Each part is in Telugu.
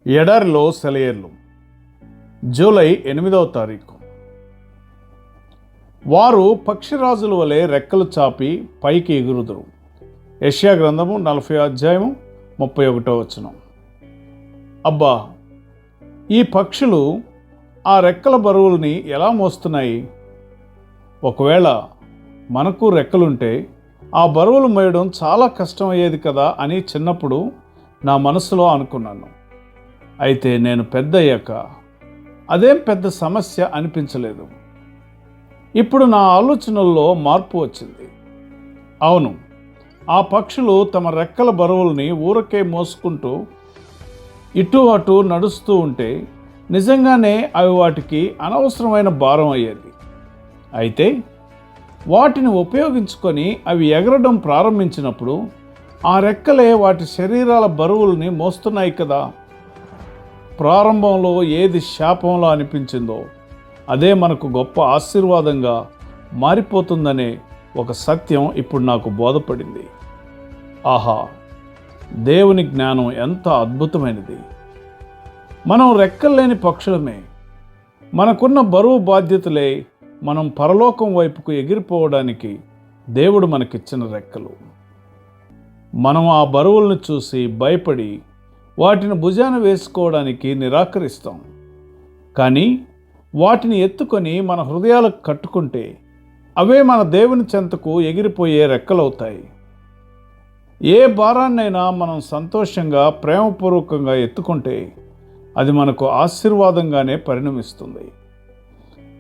ఎడారిలో సెలయేర్లు. జూలై 8వ తారీఖు. వారు పక్షిరాజుల వలె రెక్కలు చాపి పైకి ఎగురుదురు. యెషయా గ్రంథము 40:31. అబ్బా, ఈ పక్షులు ఆ రెక్కల బరువుల్ని ఎలా మోస్తున్నాయి? ఒకవేళ మనకు రెక్కలుంటే ఆ బరువులు మోయడం చాలా కష్టమయ్యేది కదా అని చిన్నప్పుడు నా మనసులో అనుకున్నాను. అయితే నేను పెద్దయ్యాక అదేం పెద్ద సమస్య అనిపించలేదు. ఇప్పుడు నా ఆలోచనల్లో మార్పు వచ్చింది. అవును, ఆ పక్షులు తమ రెక్కల బరువుల్ని ఊరకే మోసుకుంటూ ఇటు అటు నడుస్తూ ఉంటే నిజంగానే అవి వాటికి అనవసరమైన భారం అయ్యేది. అయితే వాటిని ఉపయోగించుకొని అవి ఎగరడం ప్రారంభించినప్పుడు ఆ రెక్కలే వాటి శరీరాల బరువుల్ని మోస్తున్నాయి కదా. ప్రారంభంలో ఏది శాపంలో అనిపించిందో అదే మనకు గొప్ప ఆశీర్వాదంగా మారిపోతుందనే ఒక సత్యం ఇప్పుడు నాకు బోధపడింది. ఆహా, దేవుని జ్ఞానం ఎంత అద్భుతమైనది! మనం రెక్కల్లేని పక్షులమే. మనకున్న బరువు బాధ్యతలే మనం పరలోకం వైపుకు ఎగిరిపోవడానికి దేవుడు మనకిచ్చిన రెక్కలు. మనం ఆ బరువులను చూసి భయపడి వాటిని భుజాన వేసుకోవడానికి నిరాకరిస్తాం. కానీ వాటిని ఎత్తుకొని మన హృదయాలకు కట్టుకుంటే అవే మన దేవుని చెంతకు ఎగిరిపోయే రెక్కలవుతాయి. ఏ భారాన్నైనా మనం సంతోషంగా ప్రేమపూర్వకంగా ఎత్తుకుంటే అది మనకు ఆశీర్వాదంగానే పరిణమిస్తుంది.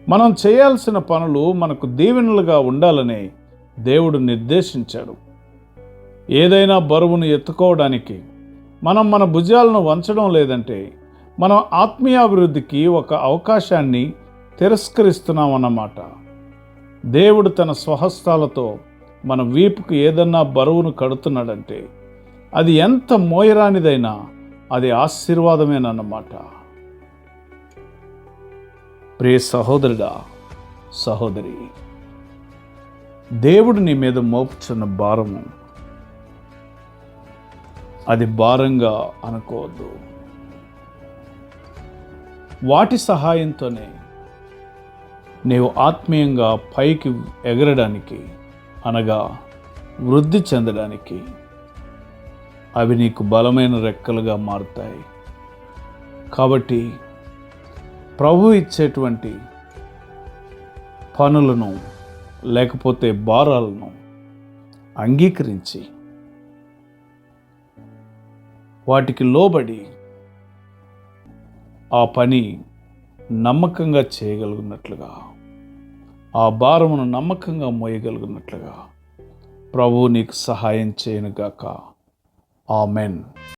మనం చేయాల్సిన పనులు మనకు దీవెనలుగా ఉండాలని దేవుడు నిర్దేశించాడు. ఏదైనా బరువును ఎత్తుకోవడానికి మనం మన భుజాలను వంచడం లేదంటే మనం ఆత్మీయాభివృద్ధికి ఒక అవకాశాన్ని తిరస్కరిస్తున్నామన్నమాట. దేవుడు తన స్వహస్తాలతో మన వీపుకు ఏదన్నా బరువును కడుతున్నాడంటే అది ఎంత మోయరానిదైనా అది ఆశీర్వాదమేనన్నమాట. ప్రియ సహోదరుడా, సహోదరి, దేవుడు నీ మీద మోపుచున్న భారము అది భారంగా అనుకోవద్దు. వాటి సహాయంతోనే నీవు ఆత్మీయంగా పైకి ఎగరడానికి, అనగా వృద్ధి చెందడానికి అవి నీకు బలమైన రెక్కలుగా మారుతాయి. కాబట్టి ప్రభు ఇచ్చేటువంటి పనులను లేకపోతే భారాలను అంగీకరించి వాటికి లోబడి ఆ పని నమ్మకంగా చేయగలిగినట్లుగా, ఆ భారమును నమ్మకంగా మోయగలిగినట్లుగా ప్రభువు నీకు సహాయం చేయనుగాక. ఆమెన్.